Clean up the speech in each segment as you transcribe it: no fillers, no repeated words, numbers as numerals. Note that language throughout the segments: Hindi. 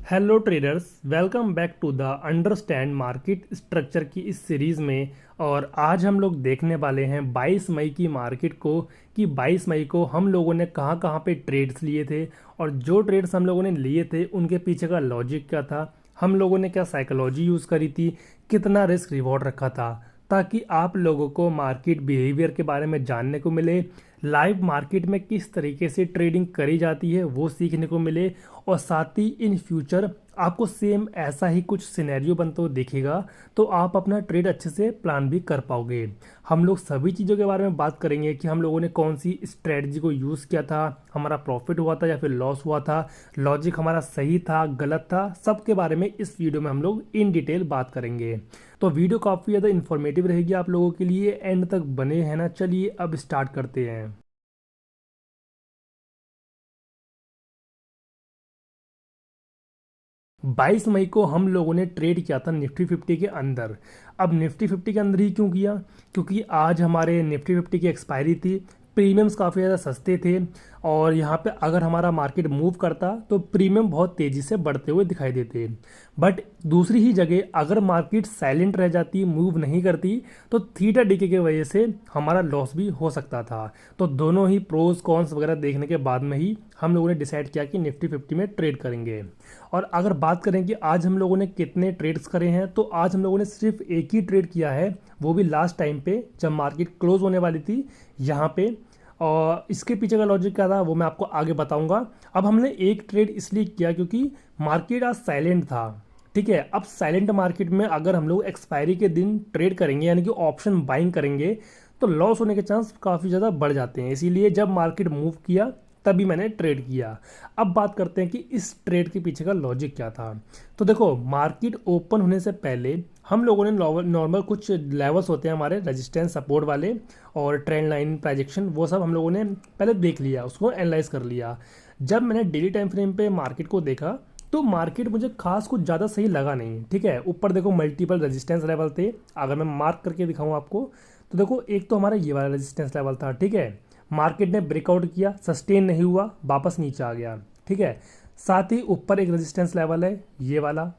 Hello traders, welcome back to the understand market structure की इस सीरीज़ में। और आज हम लोग देखने वाले हैं 22 मई की मार्केट को कि 22 मई को हम लोगों ने कहाँ कहाँ पे ट्रेड्स लिए थे और जो ट्रेड्स हम लोगों ने लिए थे उनके पीछे का लॉजिक क्या था, हम लोगों ने क्या साइकोलॉजी यूज़ करी थी, कितना रिस्क रिवॉर्ड रखा था, ताकि आप लोगों को मार्केट बिहेवियर के बारे में जानने को मिले, लाइव मार्केट में किस तरीके से ट्रेडिंग करी जाती है वो सीखने को मिले। और साथ ही इन फ्यूचर आपको सेम ऐसा ही कुछ सिनेरियो बनता हुआ दिखेगा तो आप अपना ट्रेड अच्छे से प्लान भी कर पाओगे। हम लोग सभी चीज़ों के बारे में बात करेंगे कि हम लोगों ने कौन सी स्ट्रेटजी को यूज़ किया था, हमारा प्रॉफिट हुआ था या फिर लॉस हुआ था, लॉजिक हमारा सही था गलत था, सब के बारे में इस वीडियो में हम लोग इन डिटेल बात करेंगे। तो वीडियो काफ़ी ज़्यादा इन्फॉर्मेटिव रहेगी आप लोगों के लिए, एंड तक बने हैं ना। चलिए अब स्टार्ट करते हैं। 22 मई को हम लोगों ने ट्रेड किया था निफ्टी 50 के अंदर। अब निफ्टी 50 के अंदर ही क्यों किया? क्योंकि आज हमारे निफ्टी 50 की एक्सपायरी थी, प्रीमियम्स काफ़ी ज़्यादा सस्ते थे और यहाँ पे अगर हमारा मार्केट मूव करता तो प्रीमियम बहुत तेज़ी से बढ़ते हुए दिखाई देते। बट दूसरी ही जगह अगर मार्केट साइलेंट रह जाती, मूव नहीं करती, तो थीटा डीके की वजह से हमारा लॉस भी हो सकता था। तो दोनों ही प्रोज कॉन्स वगैरह देखने के बाद में ही हम लोगों ने डिसाइड किया कि निफ्टी 50 में ट्रेड करेंगे। और अगर बात करें कि आज हम लोगों ने कितने ट्रेड्स करे हैं, तो आज हम लोगों ने सिर्फ एक ही ट्रेड किया है, वो भी लास्ट टाइम पे जब मार्केट क्लोज होने वाली थी यहाँ पे। और इसके पीछे का लॉजिक क्या था वो मैं आपको आगे बताऊंगा। अब हमने एक ट्रेड इसलिए किया क्योंकि मार्केट आज साइलेंट था। ठीक है, अब साइलेंट मार्केट में अगर हम लोग एक्सपायरी के दिन ट्रेड करेंगे यानी कि ऑप्शन बाइंग करेंगे तो लॉस होने के चांस काफ़ी ज़्यादा बढ़ जाते हैं। इसीलिए जब मार्केट मूव किया तभी मैंने ट्रेड किया। अब बात करते हैं कि इस ट्रेड के पीछे का लॉजिक क्या था। तो देखो, मार्केट ओपन होने से पहले हम लोगों ने नॉर्मल कुछ लेवल्स होते हैं हमारे रेजिस्टेंस सपोर्ट वाले और ट्रेंड लाइन प्रोजेक्शन, वो सब हम लोगों ने पहले देख लिया, उसको एनालाइज कर लिया। जब मैंने डेली टाइम फ्रेम पे मार्केट को देखा तो मार्केट मुझे खास कुछ ज़्यादा सही लगा नहीं। ठीक है, ऊपर देखो मल्टीपल रेजिस्टेंस लेवल थे, अगर मैं मार्क करके दिखाऊँ आपको तो देखो एक तो हमारा ये वाला रेजिस्टेंस लेवल था। ठीक है, मार्केट ने ब्रेकआउट किया, सस्टेन नहीं हुआ, वापस नीचे आ गया। ठीक है, साथ ही ऊपर एक रेजिस्टेंस लेवल है ये वाला।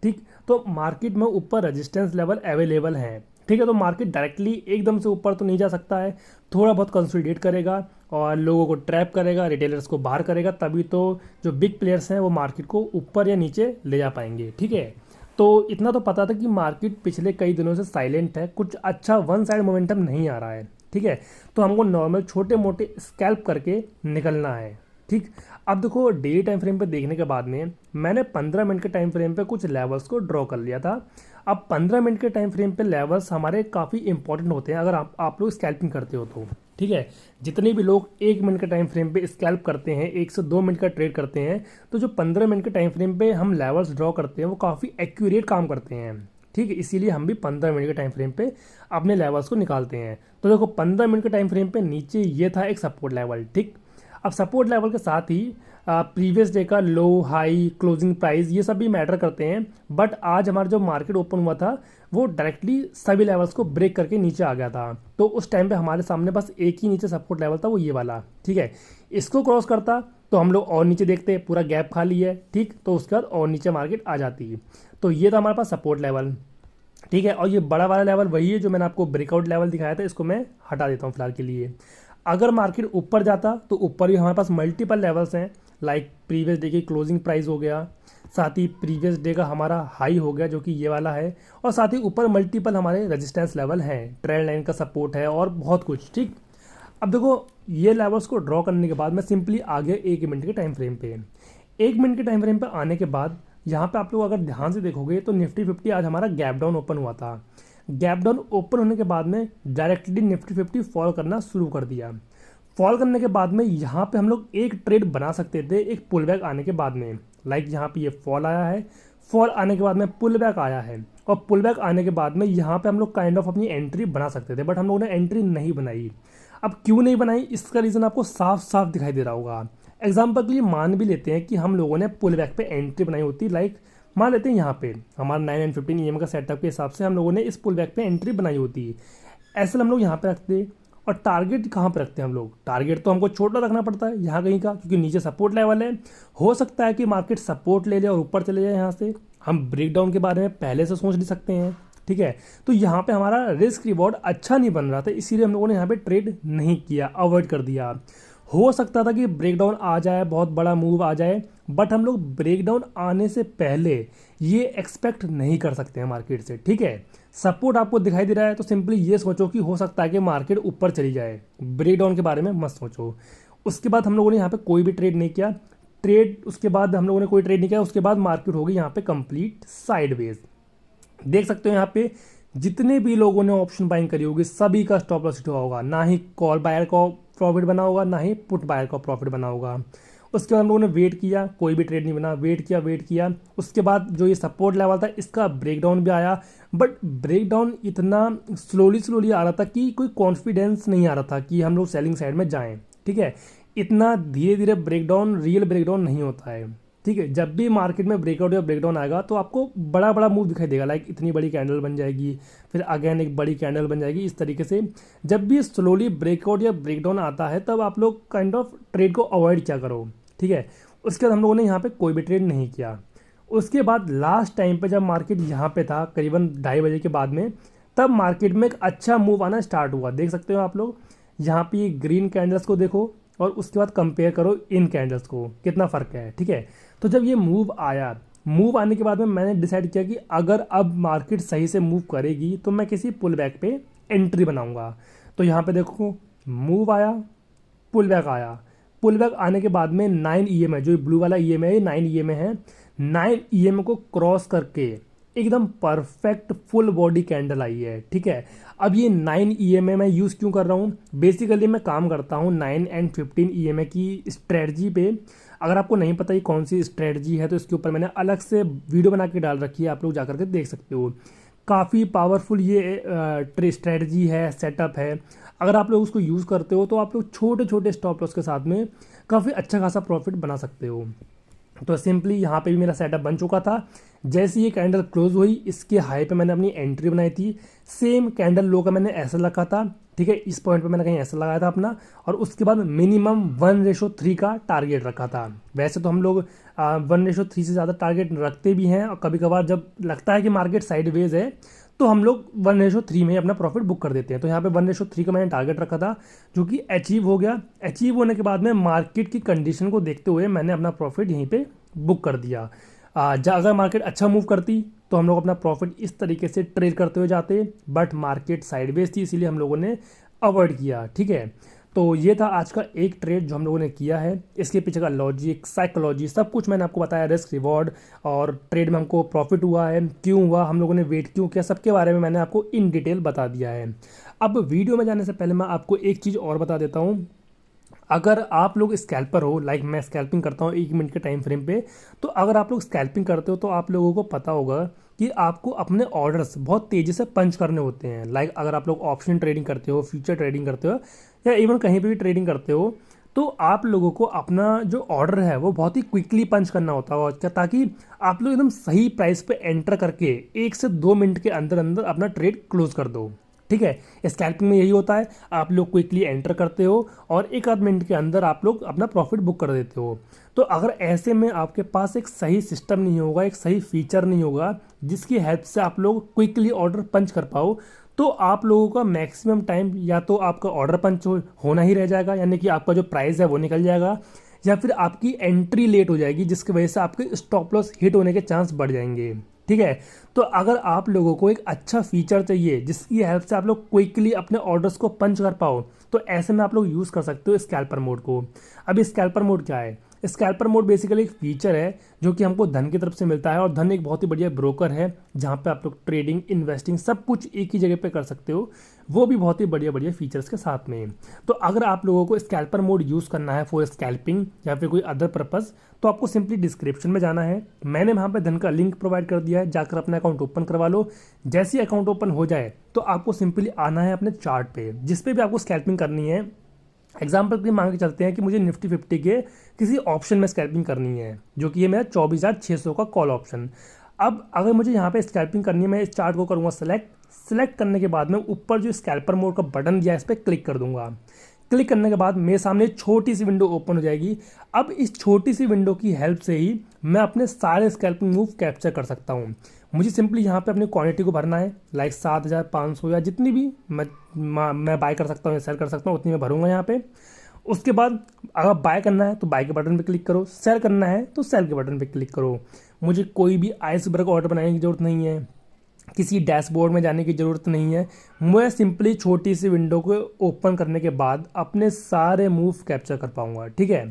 ठीक, तो मार्केट में ऊपर रेजिस्टेंस लेवल अवेलेबल हैं। ठीक है, तो मार्केट डायरेक्टली एकदम से ऊपर तो नहीं जा सकता है, थोड़ा बहुत कंसोलिडेट करेगा और लोगों को ट्रैप करेगा, रिटेलर्स को बाहर करेगा, तभी तो जो बिग प्लेयर्स हैं वो मार्केट को ऊपर या नीचे ले जा पाएंगे। ठीक है, तो इतना तो पता था कि मार्केट पिछले कई दिनों से साइलेंट है, कुछ अच्छा वन साइड मोमेंटम नहीं आ रहा है। ठीक है, तो हमको नॉर्मल छोटे मोटे स्कैल्प करके निकलना है। ठीक, अब देखो डेली टाइम फ्रेम पे देखने के बाद में मैंने 15 मिनट के टाइम फ्रेम पे कुछ लेवल्स को ड्रॉ कर लिया था। अब 15 मिनट के टाइम फ्रेम पे लेवल्स हमारे काफ़ी इंपॉर्टेंट होते हैं अगर आप लोग स्कैल्पिंग करते हो तो। ठीक है, जितने भी लोग 1 मिनट के टाइम फ्रेम पे स्कैल्प करते हैं, 1 से 2 मिनट का ट्रेड करते हैं, तो जो 15 मिनट के टाइम फ्रेम पे हम लेवल्स ड्रॉ करते हैं वो काफ़ी एक्यूरेट काम करते हैं। ठीक है, इसीलिए हम भी 15 मिनट के टाइम फ्रेम पे अपने लेवल्स को निकालते हैं। तो देखो 15 मिनट के टाइम फ्रेम पे नीचे ये था एक सपोर्ट लेवल। ठीक, अब सपोर्ट लेवल के साथ ही प्रीवियस डे का लो हाई क्लोजिंग प्राइस ये सब भी मैटर करते हैं। बट आज हमारा जो मार्केट ओपन हुआ था वो डायरेक्टली सभी लेवल्स को ब्रेक करके नीचे आ गया था। तो उस टाइम पे हमारे सामने बस एक ही नीचे सपोर्ट लेवल था, वो ये वाला। ठीक है, इसको क्रॉस करता तो हम लोग और नीचे देखते, पूरा गैप खाली है। ठीक, तो उसके बाद और नीचे मार्केट आ जाती। तो ये था हमारे पास सपोर्ट लेवल। ठीक है, और ये बड़ा वाला लेवल वही है जो मैंने आपको ब्रेकआउट लेवल दिखाया था, इसको मैं हटा देता हूँ फिलहाल के लिए। अगर मार्केट ऊपर जाता तो ऊपर भी हमारे पास मल्टीपल लेवल्स हैं, लाइक प्रीवियस डे की क्लोजिंग प्राइस हो गया, साथ ही प्रीवियस डे का हमारा हाई हो गया जो कि ये वाला है, और साथ ही ऊपर मल्टीपल हमारे रेजिस्टेंस लेवल हैं, ट्रेंड लाइन का सपोर्ट है और बहुत कुछ। ठीक, अब देखो ये लेवल्स को ड्रॉ करने के बाद मैं सिंपली आ गया 1 मिनट के टाइम फ्रेम पे। 1 मिनट के टाइम फ्रेम पे आने के बाद यहाँ पे आप लोग अगर ध्यान से देखोगे तो निफ्टी 50 आज हमारा गैप डाउन ओपन हुआ था। गैप डाउन ओपन होने के बाद में डायरेक्टली निफ्टी 50 फॉल करना शुरू कर दिया। फॉल करने के बाद में यहाँ पे हम लोग एक ट्रेड बना सकते थे एक पुल बैक आने के बाद में। लाइक यहाँ पे ये फॉल आया है, फॉल आने के बाद में पुल बैक आया है, और पुल बैक आने के बाद में यहाँ पे हम लोग काइंड ऑफ अपनी एंट्री बना सकते थे, बट हम लोगों ने एंट्री नहीं बनाई। अब क्यों नहीं बनाई इसका रीज़न आपको साफ साफ दिखाई दे रहा होगा। एग्जाम्पल के लिए मान भी लेते हैं कि हम लोगों ने पुल बैक पे एंट्री बनाई होती, लाइक मान लेते हैं यहाँ पे हमारा 9 एंड 15 EM का सेटअप के हिसाब से हम लोगों ने इस पुल बैक पे एंट्री बनाई होती। ऐसे हम लोग यहाँ पे रखते और टारगेट कहाँ पे रखते हैं हम लोग? टारगेट तो हमको छोटा रखना पड़ता है यहाँ कहीं का, क्योंकि नीचे सपोर्ट लेवल है। हो सकता है कि मार्केट सपोर्ट ले ले और ऊपर चले जाए यहाँ से। हम ब्रेकडाउन के बारे में पहले से सोच नहीं सकते हैं, ठीक है। तो यहाँ पे हमारा रिस्क रिवॉर्ड अच्छा नहीं बन रहा था, इसीलिए हम लोगों ने यहाँ पे ट्रेड नहीं किया, अवॉइड कर दिया। हो सकता था कि ब्रेकडाउन आ जाए, बहुत बड़ा मूव आ जाए, बट हम लोग ब्रेकडाउन आने से पहले ये एक्सपेक्ट नहीं कर सकते हैं मार्केट से, ठीक है। सपोर्ट आपको दिखाई दे रहा है तो सिंपली ये सोचो कि हो सकता है कि मार्केट ऊपर चली जाए, ब्रेकडाउन के बारे में मत सोचो। उसके बाद हम लोगों ने यहाँ पे कोई भी ट्रेड नहीं किया। उसके बाद हम लोगों ने कोई ट्रेड नहीं किया, उसके बाद मार्केट हो गई यहाँ पे कंप्लीट साइडवेज। देख सकते हो यहाँ पे जितने भी लोगों ने ऑप्शन बाइंग करी होगी सभी का स्टॉप लॉस हिट हुआ होगा, ना ही कॉल बायर का प्रॉफिट बना होगा, ना ही पुट बायर का प्रॉफिट बना होगा। उसके बाद हम लोगों ने वेट किया, कोई भी ट्रेड नहीं बना, वेट किया। उसके बाद जो ये सपोर्ट लेवल था इसका ब्रेकडाउन भी आया, बट ब्रेकडाउन इतना स्लोली आ रहा था कि कोई कॉन्फिडेंस नहीं आ रहा था कि हम लोग सेलिंग साइड में जाएं, ठीक है। इतना धीरे धीरे ब्रेकडाउन, रियल ब्रेकडाउन नहीं होता है, ठीक है। जब भी मार्केट में ब्रेकआउट या ब्रेकडाउन आएगा तो आपको बड़ा बड़ा मूव दिखाई देगा, लाइक इतनी बड़ी कैंडल बन जाएगी, फिर अगेन एक बड़ी कैंडल बन जाएगी, इस तरीके से। जब भी स्लोली ब्रेकआउट या ब्रेकडाउन आता है तब आप लोग काइंड ऑफ ट्रेड को अवॉइड क्या करो, ठीक है। उसके बाद हम लोगों ने यहाँ पे कोई भी ट्रेड नहीं किया। उसके बाद लास्ट टाइम पे जब मार्केट यहाँ पे था करीबन 2:30 बजे के बाद में, तब मार्केट में एक अच्छा मूव आना स्टार्ट हुआ। देख सकते हो आप लोग यहाँ पे ग्रीन कैंडल्स को देखो और उसके बाद कंपेयर करो इन कैंडल्स को, कितना फ़र्क है, ठीक है। तो जब ये मूव आया, मूव आने के बाद में मैंने डिसाइड किया कि अगर अब मार्केट सही से मूव करेगी तो मैं किसी पुल बैक पे एंट्री बनाऊंगा। तो यहाँ पे देखो मूव आया, पुल बैक आया। पुल बैक आने के बाद में 9 EMA, जो ब्लू वाला EMA है 9 EMA है, 9 EMA को क्रॉस करके एकदम परफेक्ट फुल बॉडी कैंडल आई है, ठीक है। अब ये 9 EMA मैं यूज़ क्यों कर रहा हूँ? बेसिकली मैं काम करता हूँ 9 एंड 15 EMA की स्ट्रेटजी पे। अगर आपको नहीं पता ये कौन सी स्ट्रेटजी है तो इसके ऊपर मैंने अलग से वीडियो बना के डाल रखी है, आप लोग जाकर के देख सकते हो। काफ़ी पावरफुल ये स्ट्रेटजी है, सेटअप है। अगर आप लोग उसको यूज़ करते हो तो आप लोग छोटे छोटे स्टॉप लॉस के साथ में काफ़ी अच्छा खासा प्रॉफिट बना सकते हो। तो सिंपली यहाँ पे भी मेरा सेटअप बन चुका था। जैसे ये कैंडल क्लोज हुई, इसके हाई पे मैंने अपनी एंट्री बनाई थी। सेम कैंडल लो का मैंने ऐसा रखा था, ठीक है। इस पॉइंट पे मैंने कहीं ऐसा लगाया था अपना, और उसके बाद मिनिमम 1:3 का टारगेट रखा था। वैसे तो हम लोग 1:3 से ज़्यादा टारगेट रखते भी हैं, और कभी कभार जब लगता है कि मार्केट साइडवेज है तो हम लोग 1:3 में अपना प्रॉफिट बुक कर देते हैं। तो यहाँ पे 1:3 का मैंने टारगेट रखा था, जो कि अचीव हो गया। अचीव होने के बाद में मार्केट की कंडीशन को देखते हुए मैंने अपना प्रॉफिट यहीं पे बुक कर दिया। अगर मार्केट अच्छा मूव करती तो हम लोग अपना प्रॉफिट इस तरीके से ट्रेड करते हुए जाते, बट मार्केट साइडवेज थी इसीलिए हम लोगों ने अवॉइड किया, ठीक है। तो ये था आज का एक ट्रेड जो हम लोगों ने किया है। इसके पीछे का लॉजिक, साइकोलॉजी, सब कुछ मैंने आपको बताया, रिस्क रिवॉर्ड और ट्रेड में हमको प्रॉफिट हुआ है, क्यों हुआ, हम लोगों ने वेट क्यों किया, सबके बारे में मैंने आपको इन डिटेल बता दिया है। अब वीडियो में जाने से पहले मैं आपको एक चीज़ और बता देता हूँ। अगर आप लोग स्कैल्पर हो, लाइक मैं स्कैल्पिंग करता हूँ 1 मिनट के टाइम फ्रेम पे, तो अगर आप लोग स्कैल्पिंग करते हो तो आप लोगों को पता होगा कि आपको अपने ऑर्डर्स बहुत तेज़ी से पंच करने होते हैं। लाइक अगर आप लोग ऑप्शन ट्रेडिंग करते हो, फ्यूचर ट्रेडिंग करते हो, या इवन कहीं पे भी ट्रेडिंग करते हो, तो आप लोगों को अपना जो ऑर्डर है वो बहुत ही क्विकली पंच करना होता है, ताकि आप लोग एकदम सही प्राइस पे एंटर करके 1 से 2 मिनट के अंदर अंदर अपना ट्रेड क्लोज कर दो, ठीक है। स्कैल्पिंग में यही होता है, आप लोग क्विकली एंटर करते हो और 1 आध मिनट के अंदर आप लोग अपना प्रॉफिट बुक कर देते हो। तो अगर ऐसे में आपके पास एक सही सिस्टम नहीं होगा, एक सही फीचर नहीं होगा जिसकी हेल्प से आप लोग क्विकली ऑर्डर पंच कर पाओ, तो आप लोगों का मैक्सिमम टाइम या तो आपका ऑर्डर पंच होना ही रह जाएगा, यानी कि आपका जो प्राइस है वो निकल जाएगा, या फिर आपकी एंट्री लेट हो जाएगी जिसकी वजह से आपके स्टॉप लॉस हिट होने के चांस बढ़ जाएंगे, ठीक है। तो अगर आप लोगों को एक अच्छा फीचर चाहिए जिसकी हेल्प से आप लोग क्विकली अपने ऑर्डर्स को पंच कर पाओ, तो ऐसे में आप लोग यूज़ कर सकते हो स्कैल्पर मोड को। अब स्कैल्पर मोड क्या है? स्कैल्पर मोड बेसिकली एक फीचर है जो कि हमको धन की तरफ से मिलता है, और धन एक बहुत ही बढ़िया ब्रोकर है जहाँ पे आप लोग ट्रेडिंग, इन्वेस्टिंग सब कुछ एक ही जगह पे कर सकते हो, वो भी बहुत ही बढ़िया बढ़िया फीचर्स के साथ में। तो अगर आप लोगों को स्कैल्पर मोड यूज़ करना है फॉर स्कैल्पिंग या फिर कोई अदर पर्पज़, तो आपको सिंपली डिस्क्रिप्शन में जाना है, मैंने वहाँ पे धन का लिंक प्रोवाइड कर दिया है, जाकर अपना अकाउंट ओपन करवा लो। जैसे ही अकाउंट ओपन हो जाए तो आपको सिंपली आना है अपने चार्ट पे, जिस पे भी आपको स्कैल्पिंग करनी है। एग्जाम्पल के लिए मान के चलते हैं कि मुझे निफ्टी 50 के किसी ऑप्शन में स्कैल्पिंग करनी है, जो कि ये मेरा 24,600 का कॉल ऑप्शन। अब अगर मुझे यहाँ पे स्कैल्पिंग करनी है, मैं इस चार्ट को करूँगा सेलेक्ट, सेलेक्ट करने के बाद में ऊपर जो स्कैल्पर मोड का बटन दिया है इस पर क्लिक कर दूंगा। क्लिक करने के बाद मेरे सामने छोटी सी विंडो ओपन हो जाएगी। अब इस छोटी सी विंडो की हेल्प से ही मैं अपने सारे स्कैल्पिंग मूव कैप्चर कर सकता हूँ। मुझे सिंपली यहाँ पे अपनी क्वांटिटी को भरना है, लाइक 7500 या जितनी भी मैं बाय कर सकता हूँ या सेल कर सकता हूँ उतनी मैं भरूंगा यहाँ पे। उसके बाद अगर बाय करना है तो बाय के बटन पे क्लिक करो, सेल करना है तो सेल के बटन पे क्लिक करो। मुझे कोई भी आइसबर्ग ऑर्डर बनाने की ज़रूरत नहीं है, किसी डैशबोर्ड में जाने की ज़रूरत नहीं है। मैं सिंपली छोटी सी विंडो को ओपन करने के बाद अपने सारे मूव कैप्चर कर पाऊंगा, ठीक है।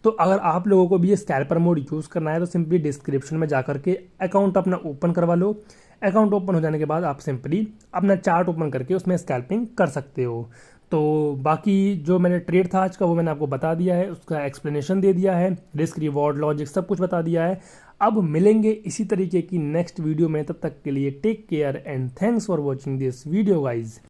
तो अगर आप लोगों को भी ये स्कैल्पर मोड यूज़ करना है तो सिंपली डिस्क्रिप्शन में जा करके अकाउंट अपना ओपन करवा लो। अकाउंट ओपन हो जाने के बाद आप सिंपली अपना चार्ट ओपन करके उसमें स्कैल्पिंग कर सकते हो। तो बाकी जो मैंने ट्रेड था आज का वो मैंने आपको बता दिया है, उसका एक्सप्लेनेशन दे दिया है, रिस्क रिवॉर्ड लॉजिक सब कुछ बता दिया है। अब मिलेंगे इसी तरीके की नेक्स्ट वीडियो में, तब तक के लिए take care and thanks for watching this video guys.